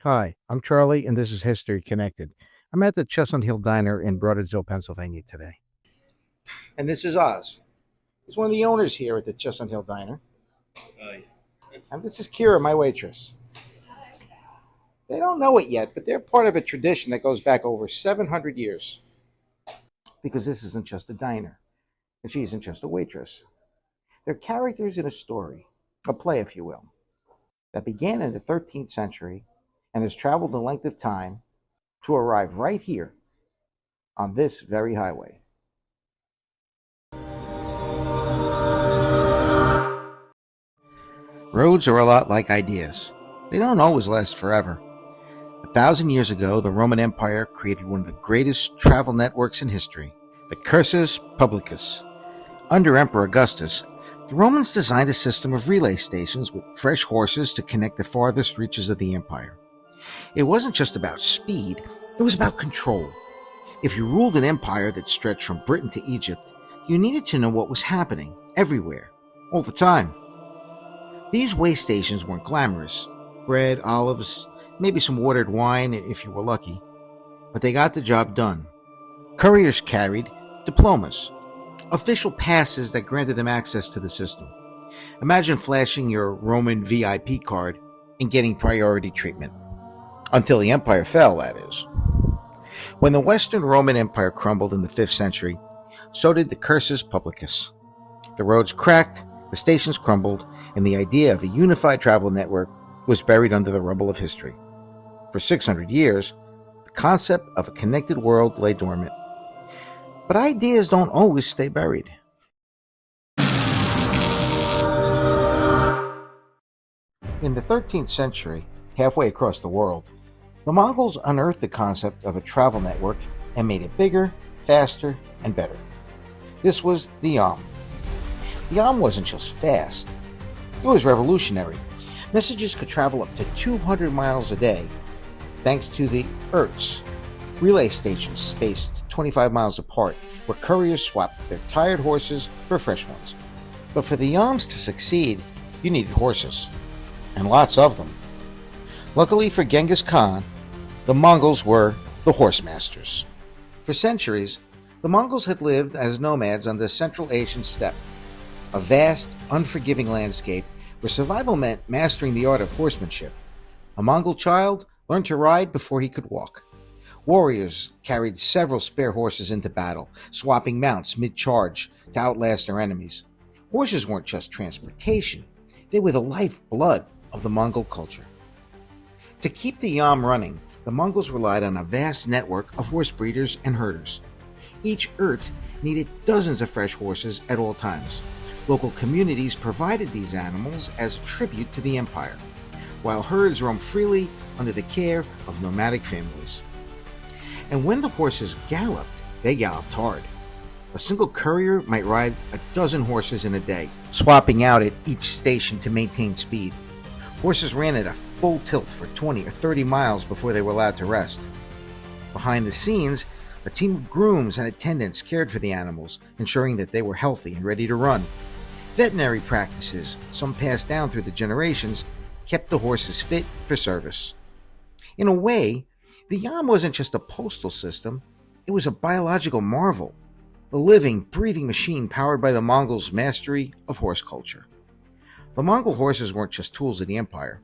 Hi, I'm Charlie, and this is History Connected. I'm at the Chestnut Hill Diner in Brodheadsville, Pennsylvania today. And this is Oz. He's one of the owners here at the Chestnut Hill Diner. Aye. And this is Kira, my waitress. They don't know it yet, but they're part of a tradition that goes back over 700 years. Because this isn't just a diner, and she isn't just a waitress. They're characters in a story, a play, if you will, that began in the 13th century and has traveled the length of time to arrive right here on this very highway. Roads are a lot like ideas. They don't always last forever. 1,000 years ago, the Roman Empire created one of the greatest travel networks in history, the Cursus Publicus. Under Emperor Augustus, the Romans designed a system of relay stations with fresh horses to connect the farthest reaches of the empire. It wasn't just about speed, it was about control. If you ruled an empire that stretched from Britain to Egypt, you needed to know what was happening, everywhere, all the time. These way stations weren't glamorous. Bread, olives, maybe some watered wine if you were lucky. But they got the job done. Couriers carried diplomas, official passes that granted them access to the system. Imagine flashing your Roman VIP card and getting priority treatment. Until the empire fell, that is. When the Western Roman Empire crumbled in the 5th century, so did the Cursus Publicus. The roads cracked, the stations crumbled, and the idea of a unified travel network was buried under the rubble of history. For 600 years, the concept of a connected world lay dormant. But ideas don't always stay buried. In the 13th century, halfway across the world, the Mongols unearthed the concept of a travel network and made it bigger, faster, and better. This was the Yam. The Yam wasn't just fast, it was revolutionary. Messages could travel up to 200 miles a day thanks to the Erts, relay stations spaced 25 miles apart where couriers swapped their tired horses for fresh ones. But for the Yams to succeed, you needed horses, and lots of them. Luckily for Genghis Khan, the Mongols were the horse masters. For centuries, the Mongols had lived as nomads on the Central Asian steppe, a vast, unforgiving landscape where survival meant mastering the art of horsemanship. A Mongol child learned to ride before he could walk. Warriors carried several spare horses into battle, swapping mounts mid-charge to outlast their enemies. Horses weren't just transportation, they were the lifeblood of the Mongol culture. To keep the Yam running, the Mongols relied on a vast network of horse breeders and herders. Each Ert needed dozens of fresh horses at all times. Local communities provided these animals as a tribute to the empire, while herds roamed freely under the care of nomadic families. And when the horses galloped, they galloped hard. A single courier might ride a dozen horses in a day, swapping out at each station to maintain speed. Horses ran at a full tilt for 20 or 30 miles before they were allowed to rest. Behind the scenes, a team of grooms and attendants cared for the animals, ensuring that they were healthy and ready to run. Veterinary practices, some passed down through the generations, kept the horses fit for service. In a way, the Yam wasn't just a postal system, it was a biological marvel, a living, breathing machine powered by the Mongols' mastery of horse culture. The Mongol horses weren't just tools of the empire,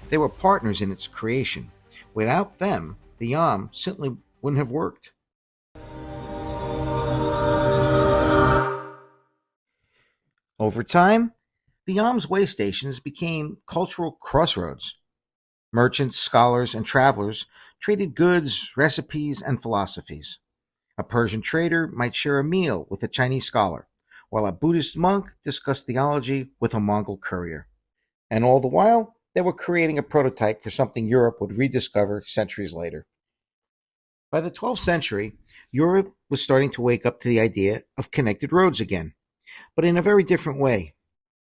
they were partners in its creation. Without them, the Yam simply wouldn't have worked. Over time, the Yam's way stations became cultural crossroads. Merchants, scholars, and travelers traded goods, recipes, and philosophies. A Persian trader might share a meal with a Chinese scholar, while a Buddhist monk discussed theology with a Mongol courier. And all the while, they were creating a prototype for something Europe would rediscover centuries later. By the 12th century, Europe was starting to wake up to the idea of connected roads again, but in a very different way.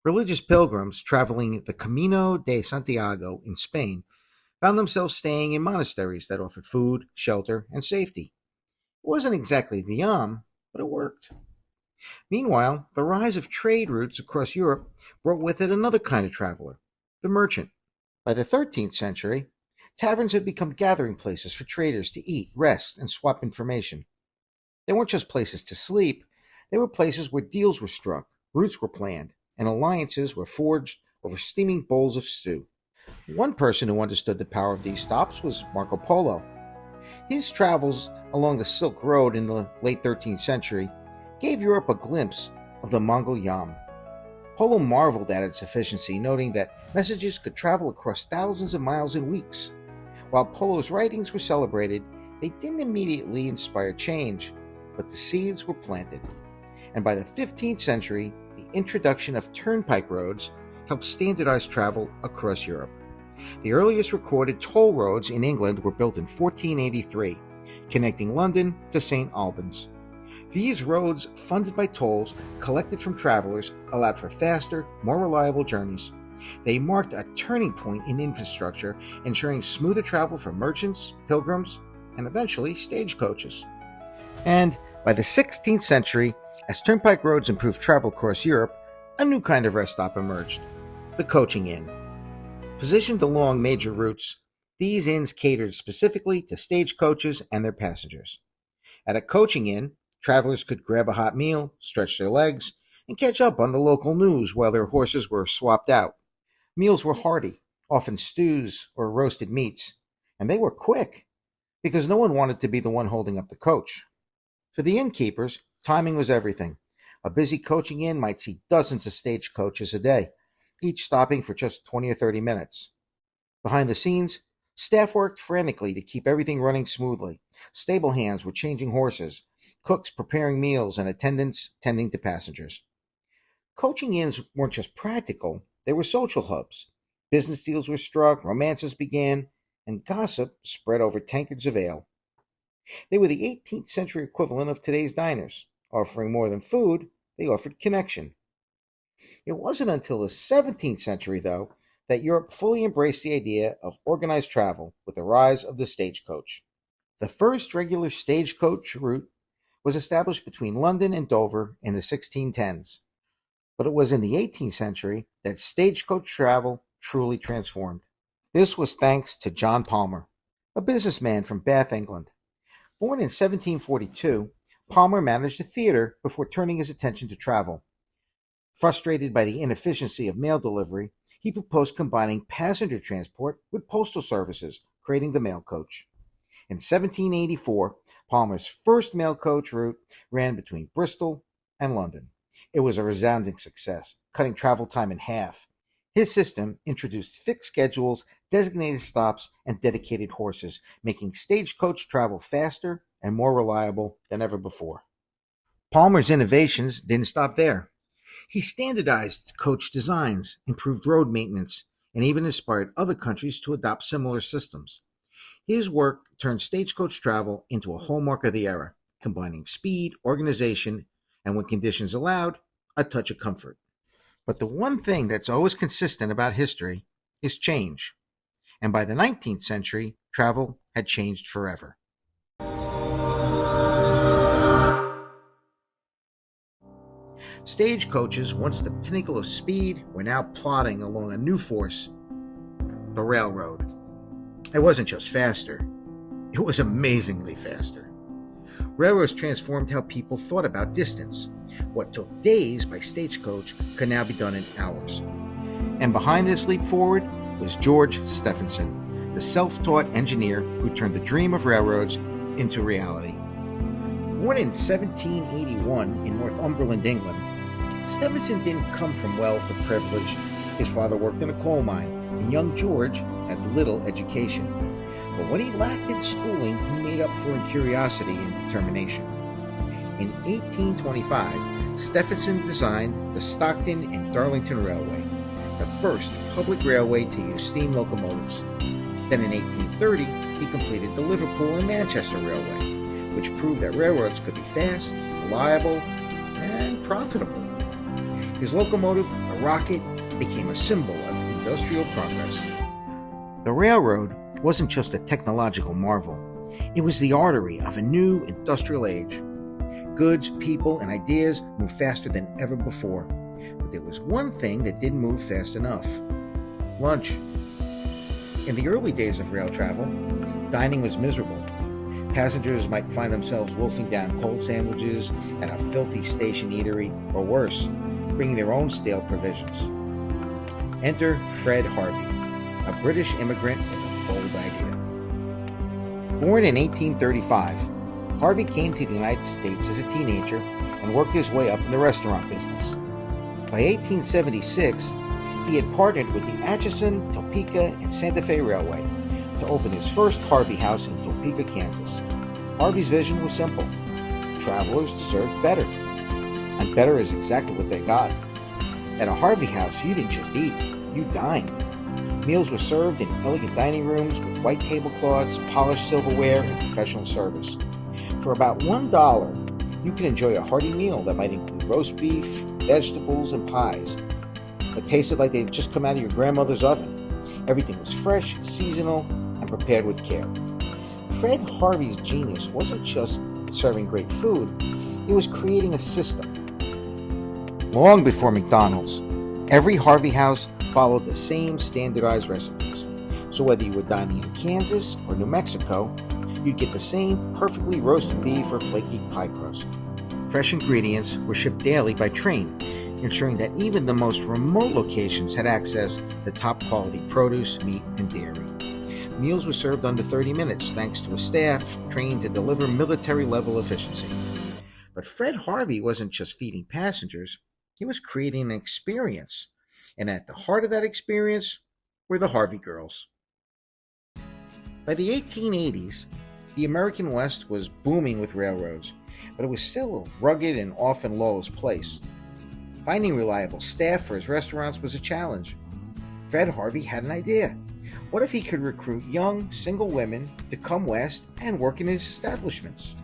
Religious pilgrims traveling the Camino de Santiago in Spain found themselves staying in monasteries that offered food, shelter, and safety. It wasn't exactly the Yam, but it worked. Meanwhile, the rise of trade routes across Europe brought with it another kind of traveler, the merchant. By the 13th century, Taverns had become gathering places for traders to eat, rest, and swap information. They weren't just places to sleep, they were places where deals were struck, routes were planned, and alliances were forged over steaming bowls of stew. One person who understood the power of these stops was Marco Polo. His travels along the Silk Road in the late 13th century gave Europe a glimpse of the Mongol yam. Polo marveled at its efficiency, noting that messages could travel across thousands of miles in weeks. While Polo's writings were celebrated, they didn't immediately inspire change, but the seeds were planted. And by the 15th century, the introduction of turnpike roads helped standardize travel across Europe. The earliest recorded toll roads in England were built in 1483, connecting London to St. Albans. These roads, funded by tolls collected from travelers, allowed for faster, more reliable journeys. They marked a turning point in infrastructure, ensuring smoother travel for merchants, pilgrims, and eventually stagecoaches. And by the 16th century, as turnpike roads improved travel across Europe, a new kind of rest stop emerged: the coaching inn. Positioned along major routes, these inns catered specifically to stagecoaches and their passengers. At a coaching inn, travelers could grab a hot meal, stretch their legs, and catch up on the local news while their horses were swapped out. Meals were hearty, often stews or roasted meats, and they were quick, because no one wanted to be the one holding up the coach. For the innkeepers, timing was everything. A busy coaching inn might see dozens of stagecoaches a day, each stopping for just 20 or 30 minutes. Behind the scenes, staff worked frantically to keep everything running smoothly. Stable hands were changing horses, cooks preparing meals, and attendants tending to passengers. Coaching inns weren't just practical, they were social hubs. Business deals were struck, romances began, and gossip spread over tankards of ale. They were the 18th century equivalent of today's diners. Offering more than food, they offered connection. It wasn't until the 17th century, though, that Europe fully embraced the idea of organized travel with the rise of the stagecoach. The first regular stagecoach route was established between London and Dover in the 1610s, but it was in the 18th century that stagecoach travel truly transformed. This was thanks to John Palmer, a businessman from Bath, England. Born in 1742, Palmer managed a theater before turning his attention to travel. Frustrated by the inefficiency of mail delivery, he proposed combining passenger transport with postal services, creating the mail coach. In 1784, Palmer's first mail coach route ran between Bristol and London. It was a resounding success, cutting travel time in half. His system introduced fixed schedules, designated stops, and dedicated horses, making stagecoach travel faster and more reliable than ever before. Palmer's innovations didn't stop there. He standardized coach designs, improved road maintenance, and even inspired other countries to adopt similar systems. His work turned stagecoach travel into a hallmark of the era, combining speed, organization, and when conditions allowed, a touch of comfort. But the one thing that's always consistent about history is change. And by the 19th century, travel had changed forever. Stagecoaches, once the pinnacle of speed, were now plodding along a new force, the railroad. It wasn't just faster, it was amazingly faster. Railroads transformed how people thought about distance. What took days by stagecoach could now be done in hours. And behind this leap forward was George Stephenson, the self-taught engineer who turned the dream of railroads into reality. Born in 1781 in Northumberland, England, Stephenson didn't come from wealth or privilege. His father worked in a coal mine, and young George had little education. But what he lacked in schooling, he made up for in curiosity and determination. In 1825, Stephenson designed the Stockton and Darlington Railway, the first public railway to use steam locomotives. Then in 1830, he completed the Liverpool and Manchester Railway, which proved that railroads could be fast, reliable, and profitable. His locomotive, the Rocket, became a symbol of industrial progress. The railroad wasn't just a technological marvel. It was the artery of a new industrial age. Goods, people, and ideas moved faster than ever before. But there was one thing that didn't move fast enough: lunch. In the early days of rail travel, dining was miserable. Passengers might find themselves wolfing down cold sandwiches at a filthy station eatery, or worse, bringing their own stale provisions. Enter Fred Harvey, a British immigrant with a bold idea. Born in 1835, Harvey came to the United States as a teenager and worked his way up in the restaurant business. By 1876, he had partnered with the Atchison, Topeka, and Santa Fe Railway to open his first Harvey House in Topeka, Kansas. Harvey's vision was simple. Travelers deserved better. And better is exactly what they got. At a Harvey House, you didn't just eat, you dined. Meals were served in elegant dining rooms with white tablecloths, polished silverware, and professional service. For about $1, you could enjoy a hearty meal that might include roast beef, vegetables, and pies that tasted like they'd just come out of your grandmother's oven. Everything was fresh, seasonal, and prepared with care. Fred Harvey's genius wasn't just serving great food, he was creating a system. Long before McDonald's, every Harvey House followed the same standardized recipes. So whether you were dining in Kansas or New Mexico, you'd get the same perfectly roasted beef or flaky pie crust. Fresh ingredients were shipped daily by train, ensuring that even the most remote locations had access to top-quality produce, meat, and dairy. Meals were served under 30 minutes thanks to a staff trained to deliver military-level efficiency. But Fred Harvey wasn't just feeding passengers, he was creating an experience. And at the heart of that experience were the Harvey Girls. By the 1880s, the American West was booming with railroads, but it was still a rugged and often lawless place. Finding reliable staff for his restaurants was a challenge. Fred Harvey had an idea. What if he could recruit young, single women to come west and work in his establishments?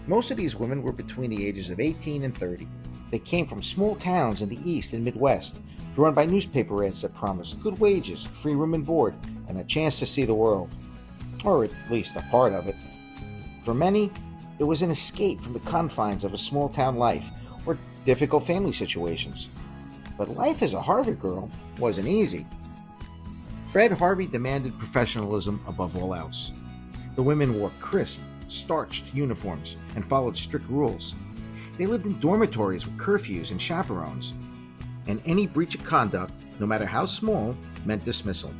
Most of these women were between the ages of 18 and 30. They came from small towns in the East and Midwest, drawn by newspaper ads that promised good wages, free room and board, and a chance to see the world. Or at least a part of it. For many, it was an escape from the confines of a small town life or difficult family situations. But life as a Harvey girl wasn't easy. Fred Harvey demanded professionalism above all else. The women wore crisp, starched uniforms and followed strict rules. They lived in dormitories with curfews and chaperones. And any breach of conduct, no matter how small, meant dismissal.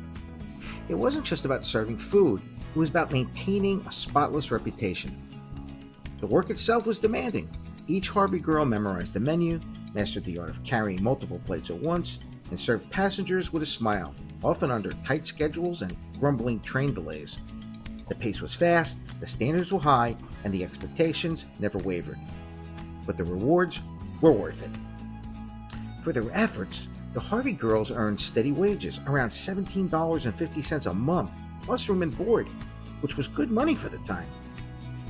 It wasn't just about serving food, it was about maintaining a spotless reputation. The work itself was demanding. Each Harvey girl memorized the menu, mastered the art of carrying multiple plates at once, and served passengers with a smile, often under tight schedules and grumbling train delays. The pace was fast, the standards were high, and the expectations never wavered. But the rewards were worth it. For their efforts, the Harvey girls earned steady wages, around $17.50 a month, plus room and board, which was good money for the time.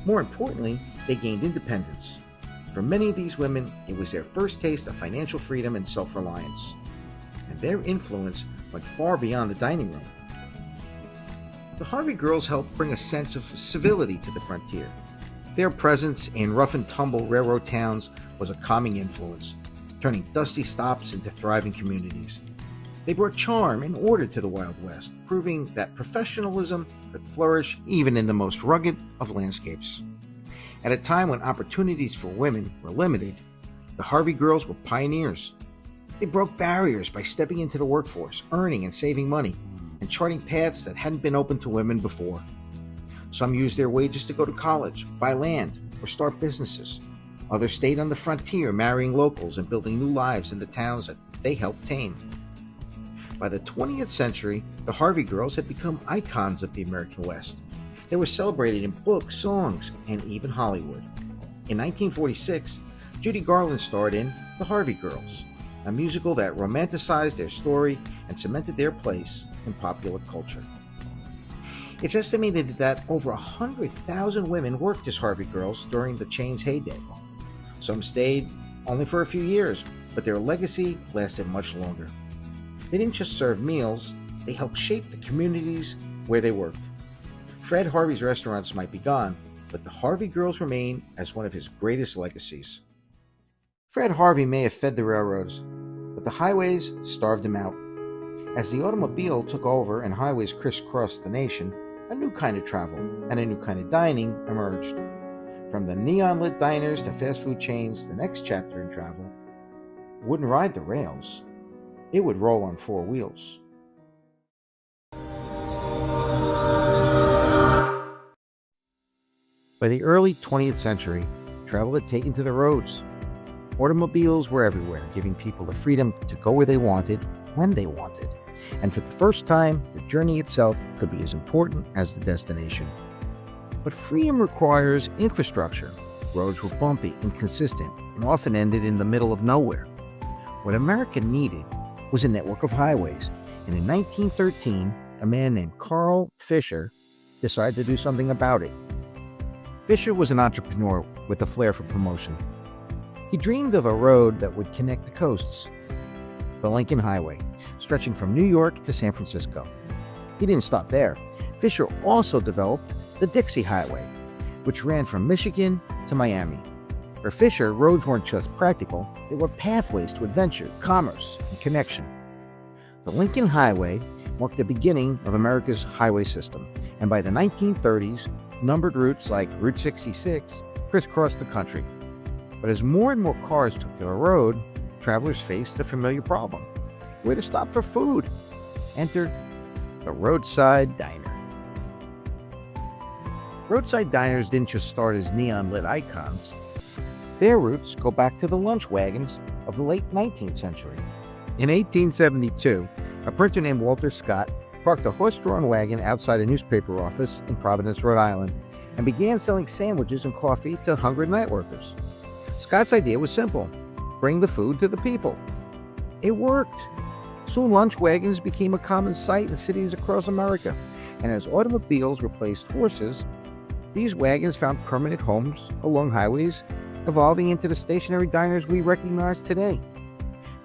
More importantly, they gained independence. For many of these women, it was their first taste of financial freedom and self-reliance. And their influence went far beyond the dining room. The Harvey girls helped bring a sense of civility to the frontier. Their presence in rough-and-tumble railroad towns was a calming influence, turning dusty stops into thriving communities. They brought charm and order to the Wild West, proving that professionalism could flourish even in the most rugged of landscapes. At a time when opportunities for women were limited, the Harvey girls were pioneers. They broke barriers by stepping into the workforce, earning and saving money, and charting paths that hadn't been open to women before. Some used their wages to go to college, buy land, or start businesses. Others stayed on the frontier, marrying locals and building new lives in the towns that they helped tame. By the 20th century, the Harvey girls had become icons of the American West. They were celebrated in books, songs, and even Hollywood. In 1946, Judy Garland starred in The Harvey Girls, a musical that romanticized their story and cemented their place in popular culture. It's estimated that over 100,000 women worked as Harvey girls during the chain's heyday. Some stayed only for a few years, but their legacy lasted much longer. They didn't just serve meals, they helped shape the communities where they worked. Fred Harvey's restaurants might be gone, but the Harvey girls remain as one of his greatest legacies. Fred Harvey may have fed the railroads, but the highways starved him out. As the automobile took over and highways crisscrossed the nation, a new kind of travel and a new kind of dining emerged. From the neon-lit diners to fast food chains, the next chapter in travel wouldn't ride the rails. It would roll on four wheels. By the early 20th century, travel had taken to the roads. Automobiles were everywhere, giving people the freedom to go where they wanted, when they wanted. And for the first time, the journey itself could be as important as the destination. But freedom requires infrastructure. Roads were bumpy, inconsistent, and often ended in the middle of nowhere. What America needed was a network of highways. And in 1913, a man named Carl Fisher decided to do something about it. Fisher was an entrepreneur with a flair for promotion. He dreamed of a road that would connect the coasts, the Lincoln Highway, stretching from New York to San Francisco. He didn't stop there. Fisher also developed the Dixie Highway, which ran from Michigan to Miami. For Fisher, roads weren't just practical, they were pathways to adventure, commerce, and connection. The Lincoln Highway marked the beginning of America's highway system, and by the 1930s, numbered routes like Route 66 crisscrossed the country. But as more and more cars took to the road, travelers faced a familiar problem: where to stop for food. Enter the Roadside Diner. Roadside diners didn't just start as neon-lit icons. Their roots go back to the lunch wagons of the late 19th century. In 1872, a printer named Walter Scott parked a horse-drawn wagon outside a newspaper office in Providence, Rhode Island, and began selling sandwiches and coffee to hungry night workers. Scott's idea was simple: bring the food to the people. It worked. Soon lunch wagons became a common sight in cities across America, and as automobiles replaced horses, these wagons found permanent homes along highways, evolving into the stationary diners we recognize today.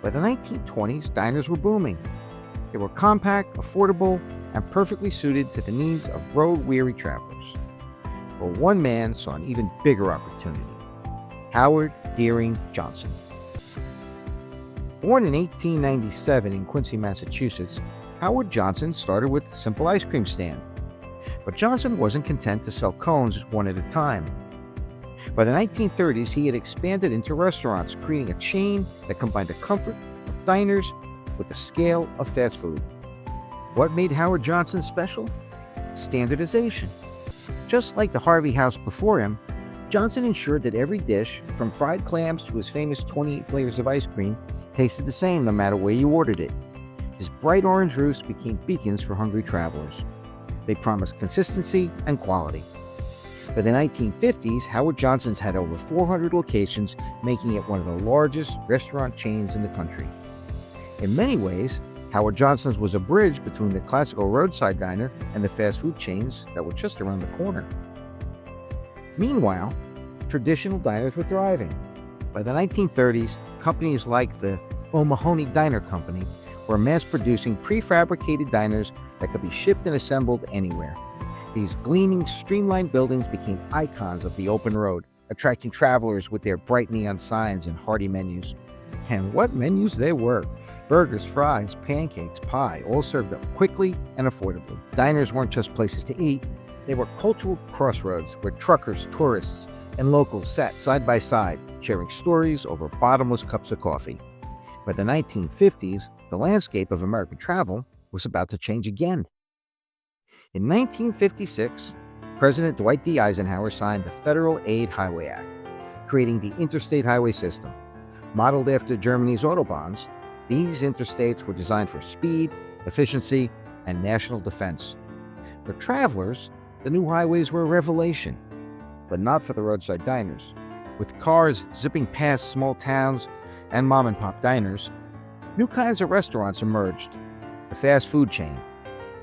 By the 1920s, diners were booming. They were compact, affordable, and perfectly suited to the needs of road-weary travelers. But one man saw an even bigger opportunity: Howard Deering Johnson. Born in 1897 in Quincy, Massachusetts, Howard Johnson started with a simple ice cream stand. But Johnson wasn't content to sell cones one at a time. By the 1930s, he had expanded into restaurants, creating a chain that combined the comfort of diners with the scale of fast food. What made Howard Johnson special? Standardization. Just like the Harvey House before him, Johnson ensured that every dish, from fried clams to his famous 28 flavors of ice cream, tasted the same no matter where you ordered it. His bright orange roofs became beacons for hungry travelers. They promised consistency and quality. By the 1950s, Howard Johnson's had over 400 locations, making it one of the largest restaurant chains in the country. In many ways, Howard Johnson's was a bridge between the classical roadside diner and the fast food chains that were just around the corner. Meanwhile, traditional diners were thriving. By the 1930s, companies like the O'Mahony Diner Company were mass-producing prefabricated diners that could be shipped and assembled anywhere. These gleaming, streamlined buildings became icons of the open road, attracting travelers with their bright neon signs and hearty menus. And what menus they were! Burgers, fries, pancakes, pie, all served up quickly and affordably. Diners weren't just places to eat, they were cultural crossroads where truckers, tourists, and locals sat side by side, sharing stories over bottomless cups of coffee. By the 1950s, the landscape of American travel was about to change again. In 1956, President Dwight D. Eisenhower signed the Federal Aid Highway Act, creating the interstate highway system. Modeled after Germany's Autobahns, these interstates were designed for speed, efficiency, and national defense. For travelers, the new highways were a revelation, but not for the roadside diners. With cars zipping past small towns and mom-and-pop diners, new kinds of restaurants emerged. The fast food chain.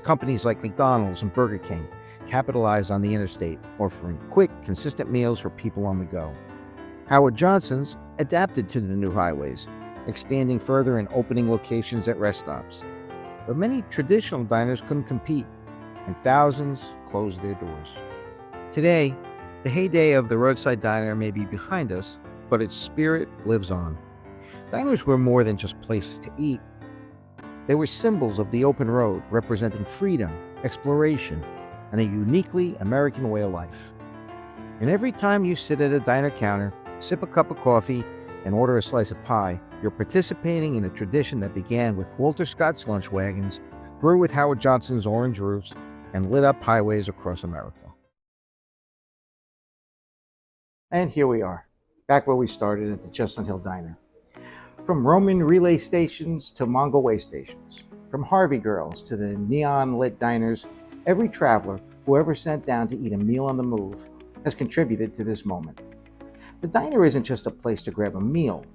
Companies like McDonald's and Burger King capitalized on the interstate, offering quick, consistent meals for people on the go. Howard Johnson's adapted to the new highways, expanding further and opening locations at rest stops. But many traditional diners couldn't compete, and thousands closed their doors. Today, the heyday of the roadside diner may be behind us, but its spirit lives on. Diners were more than just places to eat. They were symbols of the open road, representing freedom, exploration, and a uniquely American way of life. And every time you sit at a diner counter, sip a cup of coffee, and order a slice of pie, you're participating in a tradition that began with Walter Scott's lunch wagons, grew with Howard Johnson's orange roofs, and lit up highways across America. And here we are, back where we started at the Chestnut Hill Diner. From Roman relay stations to Mongol way stations, from Harvey Girls to the neon-lit diners, every traveler who ever sat down to eat a meal on the move has contributed to this moment. The diner isn't just a place to grab a meal.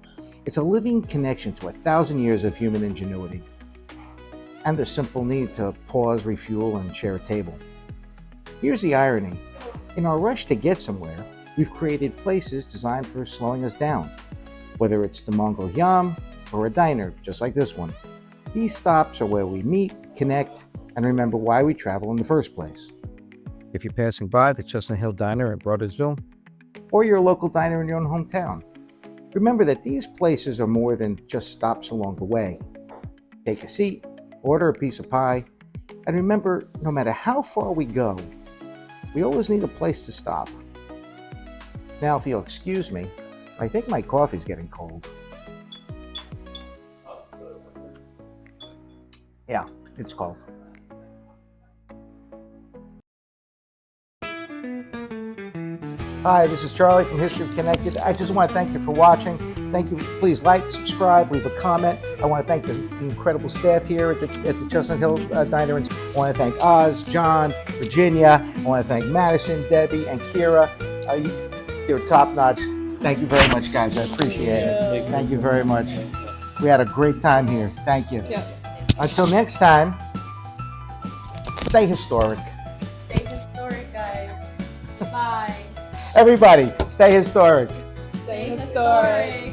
It's a living connection to 1,000 years of human ingenuity and the simple need to pause, refuel, and share a table. Here's the irony. In our rush to get somewhere, we've created places designed for slowing us down. Whether it's the Mongol Yam or a diner just like this one, these stops are where we meet, connect, and remember why we travel in the first place. If you're passing by the Chestnut Hill Diner at Brodheadsville, or your local diner in your own hometown, remember that these places are more than just stops along the way. Take a seat, order a piece of pie, and remember, no matter how far we go, we always need a place to stop. Now, if you'll excuse me, I think my coffee's getting cold. Yeah, it's cold. Hi, this is Charlie from History of Connected. I just want to thank you for watching. Thank you. Please like, subscribe, leave a comment. I want to thank the incredible staff here at the Chestnut Hill Diner. I want to thank Oz, John, Virginia. I want to thank Madison, Debbie, and Kira. They're top-notch. Thank you very much, guys. I appreciate it. Thank you very much. We had a great time here. Thank you. Yeah. Until next time, stay historic. Stay historic, guys. Bye. Everybody, stay historic. Stay historic.